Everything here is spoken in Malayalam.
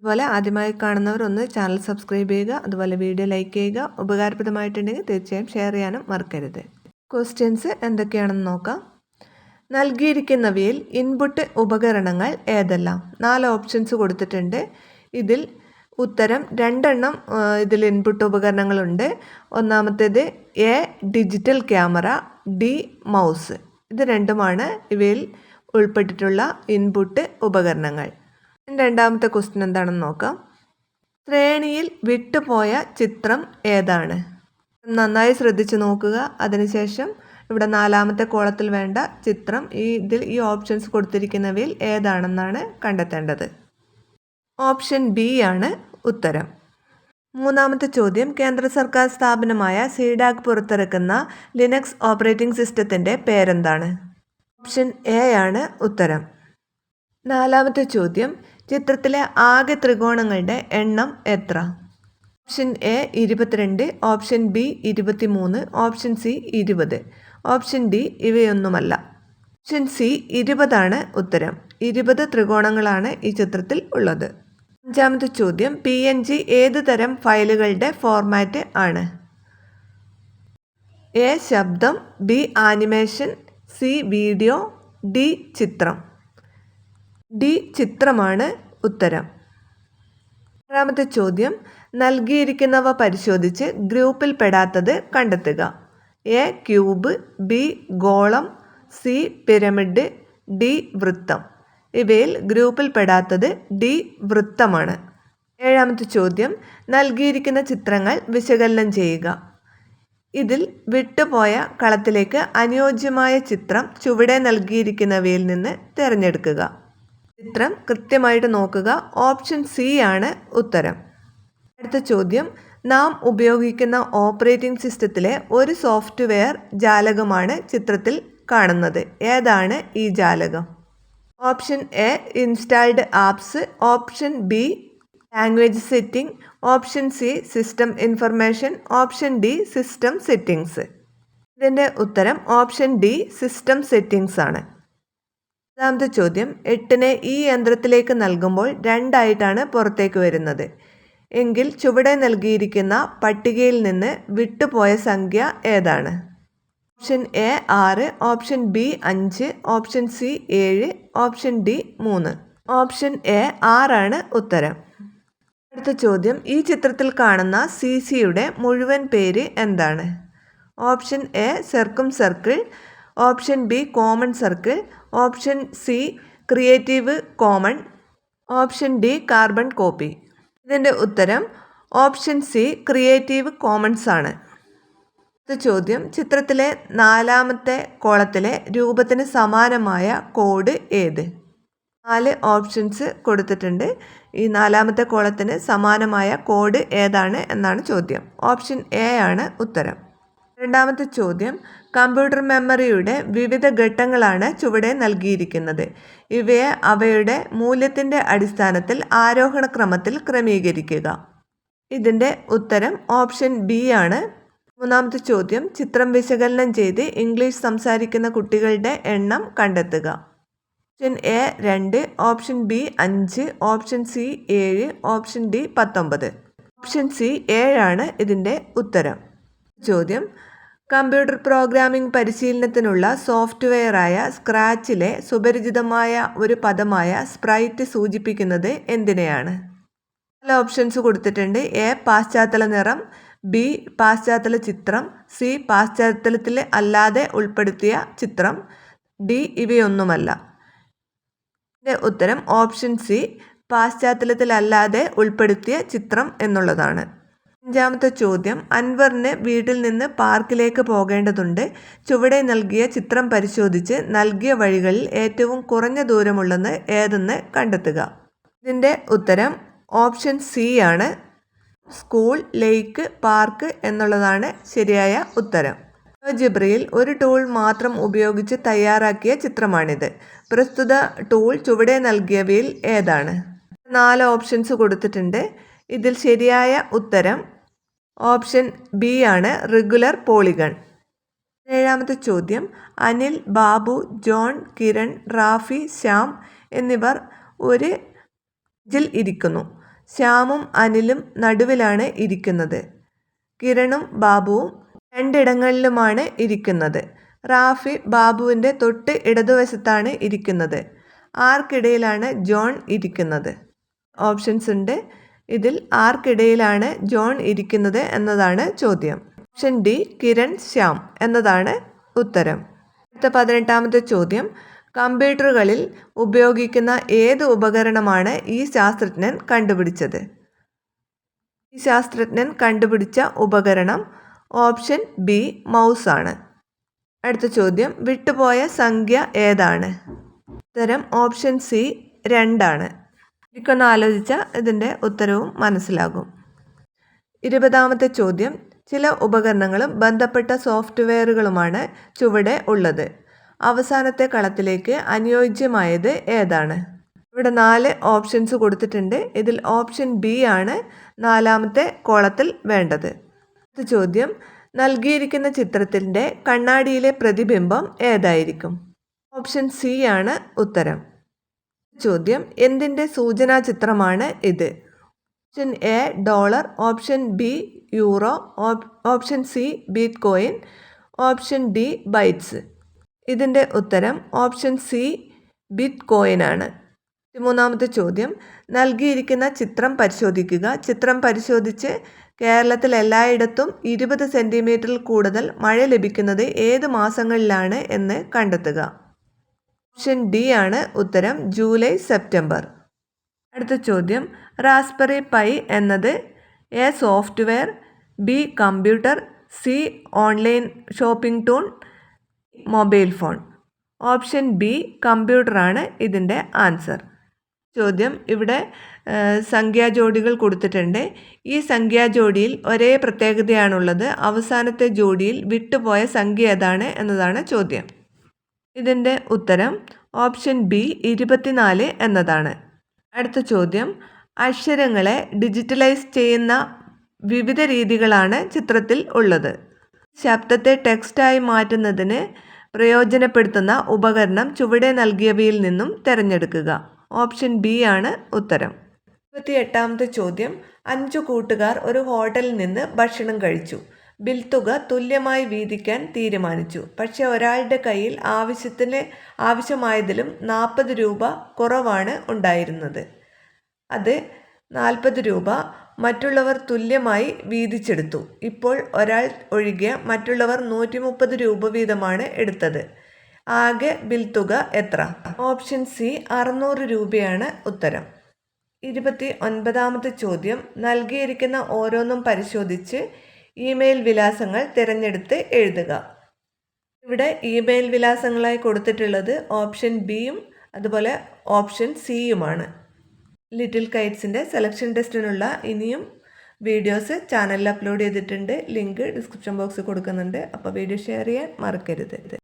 അതുപോലെ ആദ്യമായി കാണുന്നവർ ഒന്ന് ചാനൽ സബ്സ്ക്രൈബ് ചെയ്യുക. അതുപോലെ വീഡിയോ ലൈക്ക് ചെയ്യുക. ഉപകാരപ്രദമായിട്ടുണ്ടെങ്കിൽ തീർച്ചയായും ഷെയർ ചെയ്യാനും മറക്കരുത്. ക്വസ്റ്റ്യൻസ് എന്തൊക്കെയാണെന്ന് നോക്കാം. നൽകിയിരിക്കുന്നവയിൽ ഇൻപുട്ട് ഉപകരണങ്ങൾ ഏതെല്ലാം? 4 ഓപ്ഷൻസ് കൊടുത്തിട്ടുണ്ട്. ഇതിൽ ഉത്തരം 2 ഇതിൽ ഇൻപുട്ട് ഉപകരണങ്ങളുണ്ട്. ഒന്നാമത്തേത് A digital camera, D mouse. ഇത് രണ്ടുമാണ് ഇവയിൽ ഉൾപ്പെട്ടിട്ടുള്ള ഇൻപുട്ട് ഉപകരണങ്ങൾ. രണ്ടാമത്തെ ക്വസ്റ്റ്യൻ എന്താണെന്ന് നോക്കാം. ശ്രേണിയിൽ വിട്ടുപോയ ചിത്രം ഏതാണ്? നന്നായി ശ്രദ്ധിച്ച് നോക്കുക. അതിനുശേഷം ഇവിടെ 4ാമത്തെ കോളത്തിൽ വേണ്ട ചിത്രം ഇതിൽ ഈ ഓപ്ഷൻസ് കൊടുത്തിരിക്കുന്നവയിൽ ഏതാണെന്നാണ് കണ്ടെത്തേണ്ടത്. ഓപ്ഷൻ ബി ആണ് ഉത്തരം. 3ാമത്തെ ചോദ്യം, കേന്ദ്ര സർക്കാർ സ്ഥാപനമായ സീഡാക് പുറത്തിറക്കുന്ന ലിനക്സ് ഓപ്പറേറ്റിംഗ് സിസ്റ്റത്തിൻ്റെ പേരെന്താണ്? ഓപ്ഷൻ എ ആണ് ഉത്തരം. 4ാമത്തെ ചോദ്യം, ചിത്രത്തിലെ ആകെ ത്രികോണങ്ങളുടെ എണ്ണം എത്ര? Option A 22, option B 23, option C 20, option D ഇവയൊന്നുമല്ല. ഓപ്ഷൻ സി 20 ഉത്തരം. 20 ത്രികോണങ്ങളാണ് ഈ ചിത്രത്തിൽ ഉള്ളത്. 5ാമത്തെ ചോദ്യം, PNG ഏത് തരം ഫയലുകളുടെ ഫോർമാറ്റ് ആണ്? എ ശബ്ദം, B animation, C video, D ചിത്രം. ഡി ചിത്രമാണ് ഉത്തരം. 6ാമത്തെ ചോദ്യം, നൽകിയിരിക്കുന്നവ പരിശോധിച്ച് ഗ്രൂപ്പിൽ പെടാത്തത് കണ്ടെത്തുക. എ ക്യൂബ്, ബി ഗോളം, സി പിരമിഡ്, ഡി വൃത്തം. ഇവയിൽ ഗ്രൂപ്പിൽ പെടാത്തത് ഡി വൃത്തമാണ്. 7ാമത്തെ ചോദ്യം, നൽകിയിരിക്കുന്ന ചിത്രങ്ങൾ വിശകലനം ചെയ്യുക. ഇതിൽ വിട്ടുപോയ കളത്തിലേക്ക് അനുയോജ്യമായ ചിത്രം ചുവടെ നൽകിയിരിക്കുന്നവയിൽ നിന്ന് തിരഞ്ഞെടുക്കുക. ചിത്രം കൃത്യമായിട്ട് നോക്കുക. ഓപ്ഷൻ സി ആണ് ഉത്തരം. അടുത്ത ചോദ്യം, നാം ഉപയോഗിക്കുന്ന ഓപ്പറേറ്റിംഗ് സിസ്റ്റത്തിലെ ഒരു സോഫ്റ്റ്വെയർ ജാലകമാണ് ചിത്രത്തിൽ കാണുന്നത്. ഏതാണ് ഈ ജാലകം? Option A installed apps, option B language setting, option C system information, option D system settings. ഇതിൻ്റെ ഉത്തരം ഓപ്ഷൻ ഡി സിസ്റ്റം സെറ്റിംഗ്സ് ആണ്. 5ാമത്തെ ചോദ്യം, 8നെ ഈ യന്ത്രത്തിലേക്ക് നൽകുമ്പോൾ 2 പുറത്തേക്ക് വരുന്നത് എങ്കിൽ ചുവടെ നൽകിയിരിക്കുന്ന പട്ടികയിൽ നിന്ന് വിട്ടുപോയ സംഖ്യ ഏതാണ്? Option A 6, option B 5, option C 7, option D 3. Option A 6 ഉത്തരം. അടുത്ത ചോദ്യം, ഈ ചിത്രത്തിൽ കാണുന്ന CCയുടെ മുഴുവൻ പേര് എന്താണ്? Option A circum circle, option B common circle, option C creative common, option D carbon copy. ഇതിൻ്റെ ഉത്തരം ഓപ്ഷൻ സി ക്രിയേറ്റീവ് കോമൺസ് ആണ്. അടുത്ത ചോദ്യം, ചിത്രത്തിലെ 4ാമത്തെ കോളത്തിലെ രൂപത്തിന് സമാനമായ കോഡ് ഏത്? 4 ഓപ്ഷൻസ് കൊടുത്തിട്ടുണ്ട്. ഈ 4ാമത്തെ കോളത്തിന് സമാനമായ കോഡ് ഏതാണ് എന്നാണ് ചോദ്യം. ഓപ്ഷൻ എ ആണ് ഉത്തരം. 2ാമത്തെ ചോദ്യം, കമ്പ്യൂട്ടർ മെമ്മറിയുടെ വിവിധ ഘട്ടങ്ങളാണ് ചുവടെ നൽകിയിരിക്കുന്നത്. ഇവയെ അവയുടെ മൂല്യത്തിൻ്റെ അടിസ്ഥാനത്തിൽ ആരോഹണ ക്രമത്തിൽ ക്രമീകരിക്കുക. ഇതിൻ്റെ ഉത്തരം ഓപ്ഷൻ ബി ആണ്. 3ാമത്തെ ചോദ്യം, ചിത്രം വിശകലനം ചെയ്ത് ഇംഗ്ലീഷ് സംസാരിക്കുന്ന കുട്ടികളുടെ എണ്ണം കണ്ടെത്തുക. Option A 2, option B 5, option C 7, option D 19. Option C 7 ഇതിൻ്റെ ഉത്തരം. ചോദ്യം, കമ്പ്യൂട്ടർ പ്രോഗ്രാമിംഗ് പരിശീലനത്തിനുള്ള സോഫ്റ്റ്വെയറായ സ്ക്രാച്ചിലെ സുപരിചിതമായ ഒരു പദമായ സ്പ്രൈറ്റ് സൂചിപ്പിക്കുന്നത് എന്തിനെയാണ്? 4 ഓപ്ഷൻസ് കൊടുത്തിട്ടുണ്ട്. എ പാശ്ചാത്തല നിറം, ബി പാശ്ചാത്തല ചിത്രം, സി പാശ്ചാത്തലത്തിൽ അല്ലാതെ ഉൾപ്പെടുത്തിയ ചിത്രം, ഡി ഇവയൊന്നുമല്ല. ഇതിൻ്റെ ഉത്തരം ഓപ്ഷൻ സി പാശ്ചാത്തലത്തിലല്ലാതെ ഉൾപ്പെടുത്തിയ ചിത്രം എന്നുള്ളതാണ്. 5ാമത്തെ ചോദ്യം, അൻവറിന് വീട്ടിൽ നിന്ന് പാർക്കിലേക്ക് പോകേണ്ടതുണ്ട്. ചുവടെ നൽകിയ ചിത്രം പരിശോധിച്ച് നൽകിയ വഴികളിൽ ഏറ്റവും കുറഞ്ഞ ദൂരമുള്ളത് ഏതെന്ന് കണ്ടെത്തുക. ഇതിൻ്റെ ഉത്തരം ഓപ്ഷൻ സി ആണ്. സ്കൂൾ, ലേക്ക്, പാർക്ക് എന്നുള്ളതാണ് ശരിയായ ഉത്തരം. ജിബ്രയിൽ ഒരു ടൂൾ മാത്രം ഉപയോഗിച്ച് തയ്യാറാക്കിയ ചിത്രമാണിത്. പ്രസ്തുത ടൂൾ ചുവടെ നൽകിയവയിൽ ഏതാണ്? 4 ഓപ്ഷൻസ് കൊടുത്തിട്ടുണ്ട്. ഇതിൽ ശരിയായ ഉത്തരം ഓപ്ഷൻ ബി ആണ്, റെഗുലർ പോളിഗൺ. 7ാമത്തെ ചോദ്യം, അനിൽ, ബാബു, ജോൺ, കിരൺ, റാഫി, ശ്യാം എന്നിവർ ഒരു ബെഞ്ചിൽ ഇരിക്കുന്നു. ശ്യാമും അനിലും നടുവിലാണ് ഇരിക്കുന്നത്. കിരണും ബാബുവും രണ്ടിടങ്ങളിലുമാണ് ഇരിക്കുന്നത്. റാഫി ബാബുവിൻ്റെ തൊട്ട് ഇടതുവശത്താണ് ഇരിക്കുന്നത്. ആർക്കിടയിലാണ് ജോൺ ഇരിക്കുന്നത്? ഓപ്ഷൻസ് ഉണ്ട്. ഇതിൽ ആർക്കിടയിലാണ് ജോൺ ഇരിക്കുന്നത് എന്നതാണ് ചോദ്യം. ഓപ്ഷൻ ഡി കിരൺ, ശ്യാം എന്നതാണ് ഉത്തരം. അടുത്ത 18ാമത്തെ ചോദ്യം. കമ്പ്യൂട്ടറുകളിൽ ഉപയോഗിക്കുന്ന ഏത് ഉപകരണമാണ് ഈ ശാസ്ത്രജ്ഞൻ കണ്ടുപിടിച്ചത്? ഈ ശാസ്ത്രജ്ഞൻ കണ്ടുപിടിച്ച ഉപകരണം ഓപ്ഷൻ ബി മൗസ് ആണ്. അടുത്ത ചോദ്യം. വിട്ടുപോയ സംഖ്യ ഏതാണ്? ഉത്തരം ഓപ്ഷൻ സി 2 ആണ്. ഇതൊന്ന് ആലോചിച്ചാൽ ഇതിൻ്റെ ഉത്തരവും മനസ്സിലാകും. 20ാമത്തെ ചോദ്യം. ചില ഉപകരണങ്ങളും ബന്ധപ്പെട്ട സോഫ്റ്റ്വെയറുകളുമാണ് ചുവടെ ഉള്ളത്. അവസാനത്തെ കളത്തിലേക്ക് അനുയോജ്യമായത് ഏതാണ്? ഇവിടെ 4 ഓപ്ഷൻസ് കൊടുത്തിട്ടുണ്ട്. ഇതിൽ ഓപ്ഷൻ ബി ആണ് 4ാമത്തെ കോളത്തിൽ വേണ്ടത്. അടുത്ത ചോദ്യം. നൽകിയിരിക്കുന്ന ചിത്രത്തിൻ്റെ കണ്ണാടിയിലെ പ്രതിബിംബം ഏതായിരിക്കും? ഓപ്ഷൻ സി ആണ് ഉത്തരം. ചോദ്യം. എന്തിൻ്റെ സൂചനാ ചിത്രമാണ് ഇത്? Option A dollar, option B euro, option C bitcoin, option D bytes. ഇതിൻ്റെ ഉത്തരം ഓപ്ഷൻ സി ബിറ്റ് കോയിൻ ആണ്. 13ാമത്തെ ചോദ്യം. നൽകിയിരിക്കുന്ന ചിത്രം പരിശോധിക്കുക. ചിത്രം പരിശോധിച്ച് കേരളത്തിൽ എല്ലായിടത്തും 20 സെൻറ്റിമീറ്ററിൽ കൂടുതൽ മഴ ലഭിക്കുന്നത് ഏത് മാസങ്ങളിലാണ് എന്ന് കണ്ടെത്തുക. ഓപ്ഷൻ ഡി ആണ് ഉത്തരം. July, September. അടുത്ത ചോദ്യം. റാസ്ബെറി പൈ എന്നത് A software, B computer, C online shopping tool, mobile phone. Option B കമ്പ്യൂട്ടറാണ് ഇതിൻ്റെ ആൻസർ. ചോദ്യം. ഇവിടെ സംഖ്യാജോഡികൾ കൊടുത്തിട്ടുണ്ട്. ഈ സംഖ്യാജോഡിയിൽ ഒരേ പ്രത്യേകതയാണുള്ളത്. അവസാനത്തെ ജോഡിയിൽ വിട്ടുപോയ സംഖ്യ ഏതാണ് എന്നതാണ് ചോദ്യം. ഇതിൻ്റെ ഉത്തരം ഓപ്ഷൻ ബി 24 എന്നതാണ്. അടുത്ത ചോദ്യം. അക്ഷരങ്ങളെ ഡിജിറ്റലൈസ് ചെയ്യുന്ന വിവിധ രീതികളാണ് ചിത്രത്തിൽ ഉള്ളത്. ശബ്ദത്തെ ടെക്സ്റ്റായി മാറ്റുന്നതിന് പ്രയോജനപ്പെടുത്തുന്ന ഉപകരണം ചുവടെ നൽകിയവയിൽ നിന്നും തിരഞ്ഞെടുക്കുക. ഓപ്ഷൻ ബി ആണ് ഉത്തരം. 28ാമത്തെ ചോദ്യം. 5 കൂട്ടുകാർ ഒരു ഹോട്ടലിൽ നിന്ന് ഭക്ഷണം കഴിച്ചു. ബിൽ തുക തുല്യമായി വീതിക്കാൻ തീരുമാനിച്ചു. പക്ഷേ ഒരാളുടെ കയ്യിൽ ആവശ്യമായതിലും 40 രൂപ കുറവാണ് ഉണ്ടായിരുന്നത്. അത് 40 രൂപ മറ്റുള്ളവർ തുല്യമായി വീതിച്ചെടുത്തു. ഇപ്പോൾ ഒരാൾ ഒഴികെ മറ്റുള്ളവർ 130 രൂപ വീതമാണ് എടുത്തത്. ആകെ ബിൽ തുക എത്ര? ഓപ്ഷൻ സി 600 രൂപയാണ് ഉത്തരം. 29ാമത്തെ ചോദ്യം. നൽകിയിരിക്കുന്ന ഓരോന്നും പരിശോധിച്ച് ഇമെയിൽ വിലാസങ്ങൾ തിരഞ്ഞെടുത്ത് എഴുതുക. ഇവിടെ ഇമെയിൽ വിലാസങ്ങളായി കൊടുത്തിട്ടുള്ളത് ഓപ്ഷൻ ബിയും അതുപോലെ ഓപ്ഷൻ സിയുമാണ്. ലിറ്റിൽ കൈറ്റ്സിൻ്റെ സെലക്ഷൻ ടെസ്റ്റിനുള്ള ഇനിയും വീഡിയോസ് ചാനലിൽ അപ്ലോഡ് ചെയ്തിട്ടുണ്ട്. ലിങ്ക് ഡിസ്ക്രിപ്ഷൻ ബോക്സിൽ കൊടുക്കുന്നുണ്ട്. അപ്പോൾ വീഡിയോ ഷെയർ ചെയ്യാൻ മറക്കരുത്.